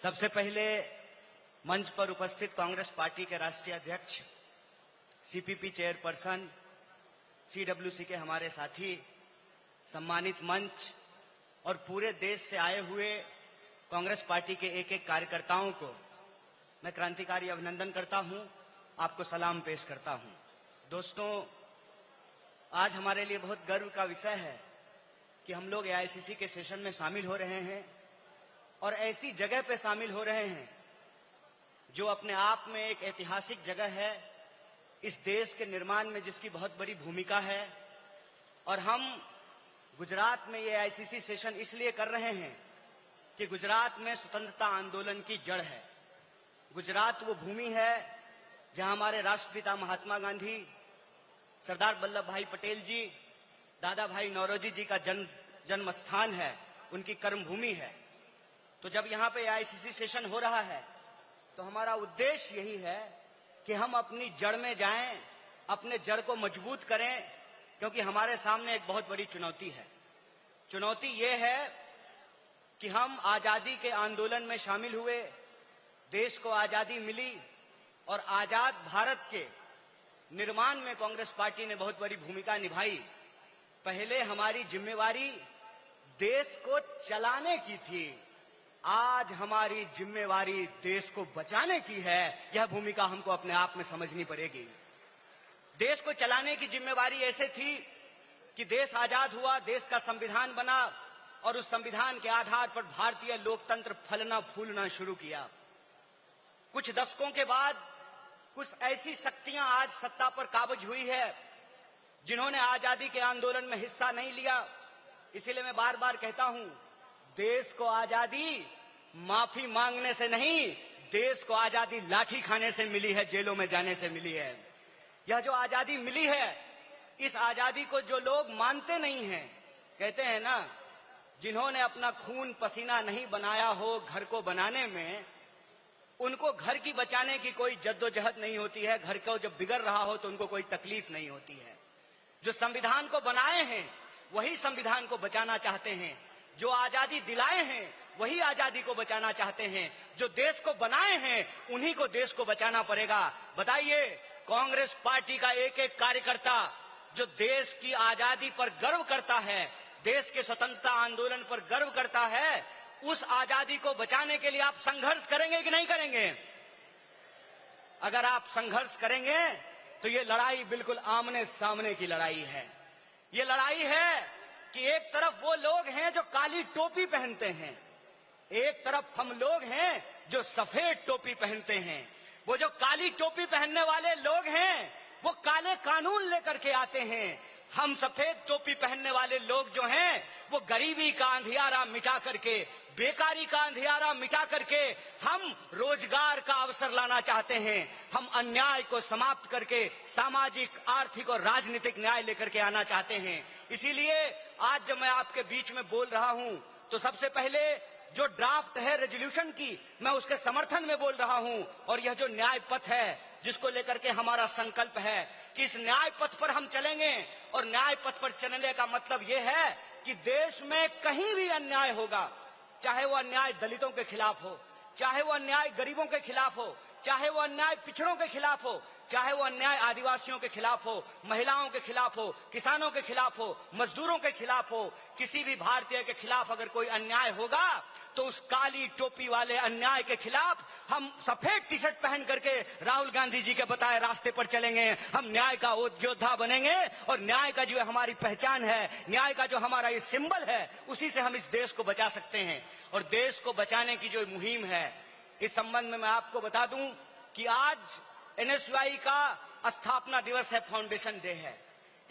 सबसे पहले मंच पर उपस्थित कांग्रेस पार्टी के राष्ट्रीय अध्यक्ष, सीपीपी चेयरपर्सन, सीडब्ल्यूसी के हमारे साथी, सम्मानित मंच और पूरे देश से आए हुए कांग्रेस पार्टी के एक एक कार्यकर्ताओं को मैं क्रांतिकारी अभिनंदन करता हूं, आपको सलाम पेश करता हूं। दोस्तों, आज हमारे लिए बहुत गर्व का विषय है कि हम लोग एआईसीसी के सेशन में शामिल हो रहे हैं और ऐसी जगह पे शामिल हो रहे हैं जो अपने आप में एक ऐतिहासिक जगह है, इस देश के निर्माण में जिसकी बहुत बड़ी भूमिका है। और हम गुजरात में ये एआईसीसी सेशन इसलिए कर रहे हैं कि गुजरात में स्वतंत्रता आंदोलन की जड़ है। गुजरात वो भूमि है जहां हमारे राष्ट्रपिता महात्मा गांधी, सरदार वल्लभ भाई पटेल जी, दादा भाई नौरोजी जी का जन्म स्थान है, उनकी कर्मभूमि है। तो जब यहाँ पे एआईसीसी सेशन हो रहा है तो हमारा उद्देश्य यही है कि हम अपनी जड़ में जाएं, अपने जड़ को मजबूत करें, क्योंकि हमारे सामने एक बहुत बड़ी चुनौती है। चुनौती ये है कि हम आजादी के आंदोलन में शामिल हुए, देश को आजादी मिली और आजाद भारत के निर्माण में कांग्रेस पार्टी ने बहुत बड़ी भूमिका निभाई। पहले हमारी जिम्मेवारी देश को चलाने की थी, आज हमारी जिम्मेवारी देश को बचाने की है। यह भूमिका हमको अपने आप में समझनी पड़ेगी। देश को चलाने की जिम्मेवारी ऐसे थी कि देश आजाद हुआ, देश का संविधान बना और उस संविधान के आधार पर भारतीय लोकतंत्र फलना फूलना शुरू किया। कुछ दशकों के बाद कुछ ऐसी शक्तियां आज सत्ता पर काबिज हुई है जिन्होंने आजादी के आंदोलन में हिस्सा नहीं लिया। इसीलिए मैं बार बार कहता हूं, देश को आजादी माफी मांगने से नहीं, देश को आजादी लाठी खाने से मिली है, जेलों में जाने से मिली है। यह जो आजादी मिली है, इस आजादी को जो लोग मानते नहीं हैं, कहते हैं ना, जिन्होंने अपना खून पसीना नहीं बनाया हो घर को बनाने में, उनको घर की बचाने की कोई जद्दोजहद नहीं होती है। घर को जब बिगड़ रहा हो तो उनको कोई तकलीफ नहीं होती है। जो संविधान को बनाए हैं वही संविधान को बचाना चाहते हैं, जो आजादी दिलाए हैं वही आजादी को बचाना चाहते हैं, जो देश को बनाए हैं उन्हीं को देश को बचाना पड़ेगा। बताइए, कांग्रेस पार्टी का एक एक कार्यकर्ता जो देश की आजादी पर गर्व करता है, देश के स्वतंत्रता आंदोलन पर गर्व करता है, उस आजादी को बचाने के लिए आप संघर्ष करेंगे कि नहीं करेंगे? अगर आप संघर्ष करेंगे तो ये लड़ाई बिल्कुल आमने सामने की लड़ाई है। ये लड़ाई है कि एक तरफ वो लोग हैं जो काली टोपी पहनते हैं, एक तरफ हम लोग हैं जो सफेद टोपी पहनते हैं। वो जो काली टोपी पहनने वाले लोग हैं वो काले कानून लेकर के आते हैं। हम सफेद टोपी पहनने वाले लोग जो हैं वो गरीबी का अंधियारा मिटा करके, बेकारी का अंधियारा मिटा करके हम रोजगार का अवसर लाना चाहते हैं। हम अन्याय को समाप्त करके सामाजिक, आर्थिक और राजनीतिक न्याय लेकर के आना चाहते हैं। इसीलिए आज जब मैं आपके बीच में बोल रहा हूं तो सबसे पहले जो ड्राफ्ट है रेजोल्यूशन की, मैं उसके समर्थन में बोल रहा हूं। और यह जो न्याय पथ है जिसको लेकर के हमारा संकल्प है कि इस न्याय पथ पर हम चलेंगे, और न्याय पथ पर चलने का मतलब यह है कि देश में कहीं भी अन्याय होगा, चाहे वो अन्याय दलितों के खिलाफ हो, चाहे वो अन्याय गरीबों के खिलाफ हो, चाहे वो अन्याय पिछड़ों के खिलाफ हो, चाहे वो अन्याय आदिवासियों के खिलाफ हो, महिलाओं के खिलाफ हो, किसानों के खिलाफ हो, मजदूरों के खिलाफ हो, किसी भी भारतीय के खिलाफ अगर कोई अन्याय होगा तो उस काली टोपी वाले अन्याय के खिलाफ हम सफेद टी शर्ट पहन करके राहुल गांधी जी के बताए रास्ते पर चलेंगे। हम न्याय का योद्धा बनेंगे और न्याय का जो हमारी पहचान है, न्याय का जो हमारा ये सिंबल है, उसी से हम इस देश को बचा सकते हैं। और देश को बचाने की जो मुहिम है, इस संबंध में मैं आपको बता दूं कि आज एनएसयूआई का स्थापना दिवस है, फाउंडेशन डे है।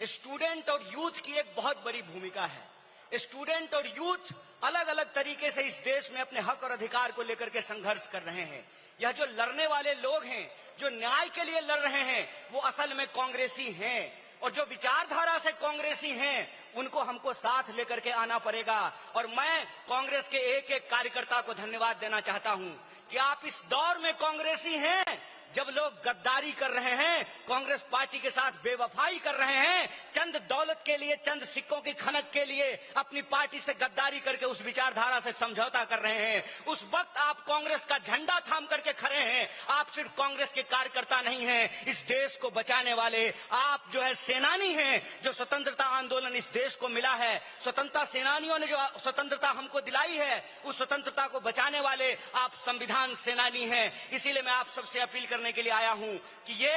स्टूडेंट और यूथ की एक बहुत बड़ी भूमिका है। स्टूडेंट और यूथ अलग अलग तरीके से इस देश में अपने हक और अधिकार को लेकर के संघर्ष कर रहे हैं। यह जो लड़ने वाले लोग हैं, जो न्याय के लिए लड़ रहे हैं, वो असल में कांग्रेसी हैं। और जो विचारधारा से कांग्रेसी हैं उनको हमको साथ लेकर के आना पड़ेगा। और मैं कांग्रेस के एक एक कार्यकर्ता को धन्यवाद देना चाहता हूं कि आप इस दौर में कांग्रेसी हैं, जब लोग गद्दारी कर रहे हैं, कांग्रेस पार्टी के साथ बेवफाई कर रहे हैं, चंद दौलत के लिए, चंद सिक्कों की खनक के लिए अपनी पार्टी से गद्दारी करके उस विचारधारा से समझौता कर रहे हैं, उस वक्त आप कांग्रेस का झंडा थाम करके खड़े हैं। आप सिर्फ कांग्रेस के कार्यकर्ता नहीं हैं, इस देश को बचाने वाले आप जो है सेनानी हैं। जो स्वतंत्रता आंदोलन इस देश को मिला है, स्वतंत्रता सेनानियों ने जो स्वतंत्रता हमको दिलाई है, उस स्वतंत्रता को बचाने वाले आप संविधान सेनानी हैं। इसीलिए मैं आप सबसे अपील करने के लिए आया हूं कि ये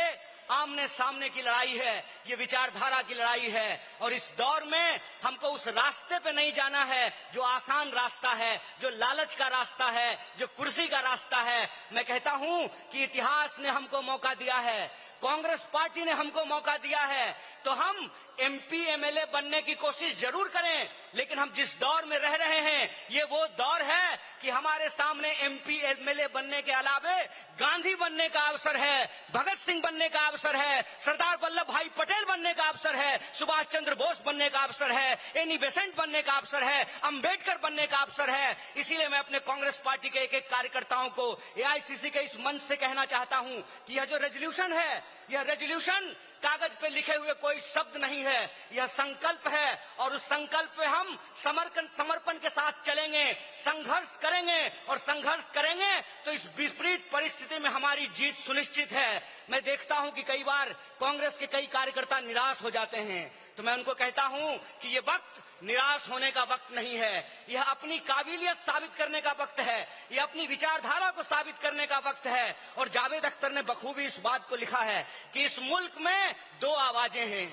आमने सामने की लड़ाई है, ये विचारधारा की लड़ाई है, और इस दौर में हमको उस रास्ते पे नहीं जाना है जो आसान रास्ता है, जो लालच का रास्ता है, जो कुर्सी का रास्ता है। मैं कहता हूं कि इतिहास ने हमको मौका दिया है, कांग्रेस पार्टी ने हमको मौका दिया है, तो हम एमपी एमएलए बनने की कोशिश जरूर करें, लेकिन हम जिस दौर में रह रहे हैं ये वो दौर है कि हमारे सामने एमपी एमएलए बनने के अलावे गांधी बनने का अवसर है, भगत सिंह बनने का अवसर है, सरदार वल्लभ भाई पटेल बनने का अवसर है, सुभाष चंद्र बोस बनने का अवसर है, एनी बेसेंट बनने का अवसर है, अंबेडकर बनने का अवसर है। इसीलिए मैं अपने कांग्रेस पार्टी के एक एक कार्यकर्ताओं को एआईसीसी के इस मंच से कहना चाहता हूं कि यह जो रेजोल्यूशन है, यह रेजोल्यूशन कागज पे लिखे हुए कोई शब्द नहीं है, यह संकल्प है, और उस संकल्प पे हम समर्पण के साथ चलेंगे, संघर्ष करेंगे, और संघर्ष करेंगे तो इस विपरीत परिस्थिति में हमारी जीत सुनिश्चित है। मैं देखता हूं कि कई बार कांग्रेस के कई कार्यकर्ता निराश हो जाते हैं, तो मैं उनको कहता हूं कि ये वक्त निराश होने का वक्त नहीं है, यह अपनी काबिलियत साबित करने का वक्त है, यह अपनी विचारधारा को साबित करने का वक्त है। और जावेद अख्तर ने बखूबी इस बात को लिखा है कि इस मुल्क में दो आवाजें हैं,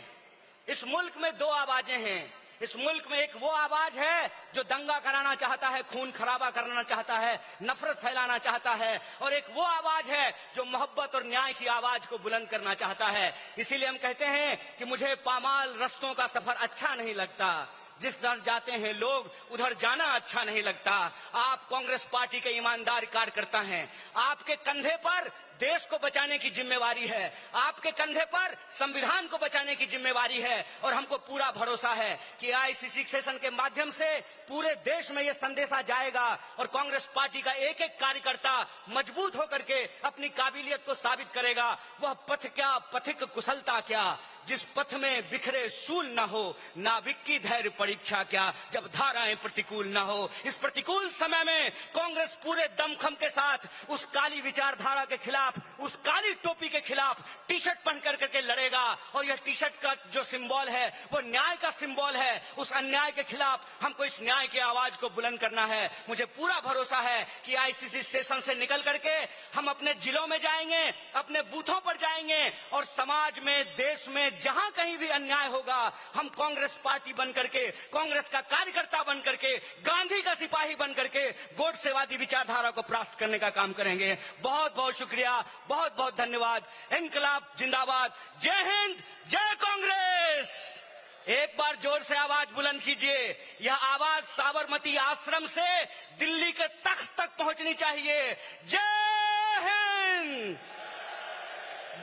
इस मुल्क में दो आवाजें हैं। इस मुल्क में एक वो आवाज है जो दंगा कराना चाहता है, खून खराबा करना चाहता है, नफरत फैलाना चाहता है, और एक वो आवाज है जो मोहब्बत और न्याय की आवाज को बुलंद करना चाहता है। इसीलिए हम कहते हैं कि मुझे पामाल रस्तों का सफर अच्छा नहीं लगता, जिस दर जाते हैं लोग उधर जाना अच्छा नहीं लगता। आप कांग्रेस पार्टी के ईमानदार कार्यकर्ता हैं, आपके कंधे पर देश को बचाने की जिम्मेवारी है, आपके कंधे पर संविधान को बचाने की जिम्मेवारी है, और हमको पूरा भरोसा है कि आईसीसी सेशन के माध्यम से पूरे देश में यह संदेशा जाएगा, और कांग्रेस पार्टी का एक एक कार्यकर्ता मजबूत होकर के अपनी काबिलियत को साबित करेगा। वह पथ क्या, पथिक कुशलता क्या, जिस पथ में बिखरे सूल न हो, नाविक की धैर्य परीक्षा क्या, जब धाराएं प्रतिकूल न हो। इस प्रतिकूल समय में कांग्रेस पूरे दमखम के साथ उस काली विचारधारा के खिलाफ, उस काली टोपी के खिलाफ टी शर्ट पहन करके लड़ेगा, और यह टी शर्ट का जो सिंबल है वो न्याय का सिंबल है। उस अन्याय के खिलाफ हमको इस न्याय की आवाज को बुलंद करना है। मुझे पूरा भरोसा है कि आईसीसी सेशन से निकल करके हम अपने जिलों में जाएंगे, अपने बूथों पर जाएंगे, और समाज में, देश में जहां कहीं भी अन्याय होगा, हम कांग्रेस पार्टी बन करके, कांग्रेस का कार्यकर्ता बन करके, गांधी का सिपाही बन करके गोडसेवादी विचारधारा को परास्त करने का काम करेंगे। बहुत बहुत शुक्रिया, बहुत बहुत धन्यवाद। इनकलाब जिंदाबाद, जय हिंद, जय कांग्रेस। एक बार जोर से आवाज बुलंद कीजिए। यह आवाज साबरमती आश्रम से दिल्ली के तख्त तक पहुंचनी चाहिए। जय हिंद,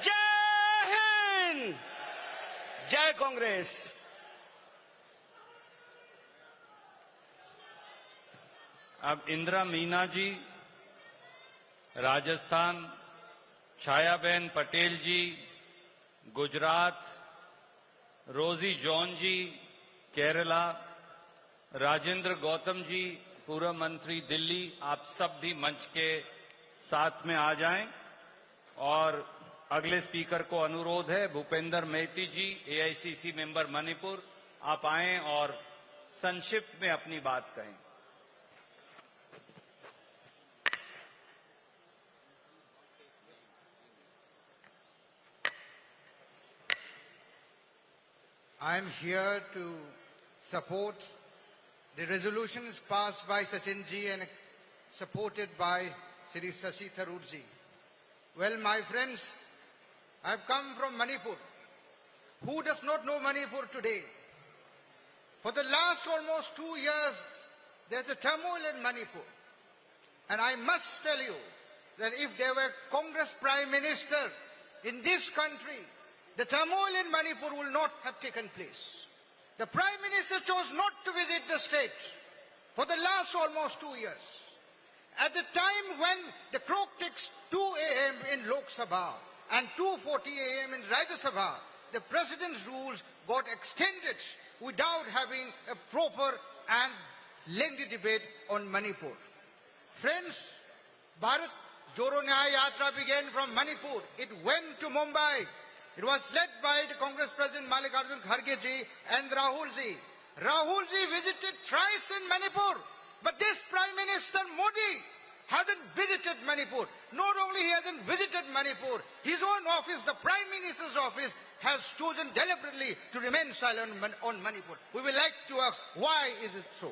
जय हिंद, जय कांग्रेस। अब इंदिरा मीना जी राजस्थान, छायाबेन पटेल जी गुजरात, रोजी जॉन जी केरला, राजेंद्र गौतम जी पूर्व मंत्री दिल्ली, आप सब भी मंच के साथ में आ जाएं। और अगले स्पीकर को अनुरोध है, भूपेंद्र मेहती जी एआईसीसी मेंबर मणिपुर, आप आएं और संक्षिप्त में अपनी बात कहें। I am here to support the resolutions passed by Sachin ji and supported by Shri Shashi Tharoor ji. Well, my friends, I have come from Manipur. Who does not know Manipur today? For the last almost 2 years, there's a turmoil in Manipur. And I must tell you that if there were Congress Prime Minister in this country, the turmoil in Manipur will not have taken place. The Prime Minister chose not to visit the state for the last almost 2 years. At the time when the clock ticks 2 a.m. in Lok Sabha and 2:40 a.m. in Rajya Sabha, the President's rules got extended without having a proper and lengthy debate on Manipur. Friends, Bharat Joro Nyaya Yatra began from Manipur. It went to Mumbai. It was led by the Congress President Mallikarjun Kharge ji and Rahul ji. Rahul ji visited thrice in Manipur, but this Prime Minister Modi hasn't visited Manipur. Not only he hasn't visited Manipur, his own office, the Prime Minister's office, has chosen deliberately to remain silent on Manipur. We would like to ask, why is it so?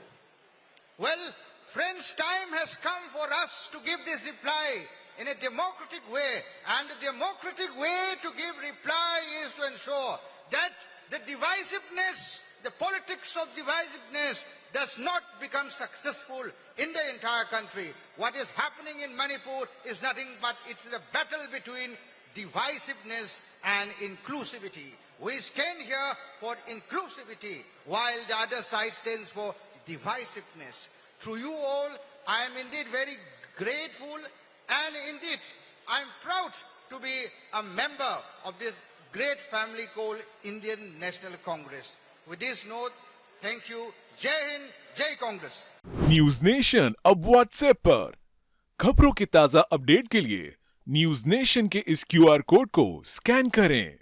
Well, friends, time has come for us to give this reply in a democratic way. And the democratic way to give reply is to ensure that the divisiveness, the politics of divisiveness does not become successful in the entire country. What is happening in Manipur is nothing but it's a battle between divisiveness and inclusivity. We stand here for inclusivity while the other side stands for divisiveness. To you all, I am indeed very grateful, and indeed I am proud to be a member of this great family called Indian National Congress. With this note, thank you. Jai Hind, Jai Congress. News nation अब WhatsApp पर खबरों के ताजा update के लिए news nation के इस QR code को स्कैन करें।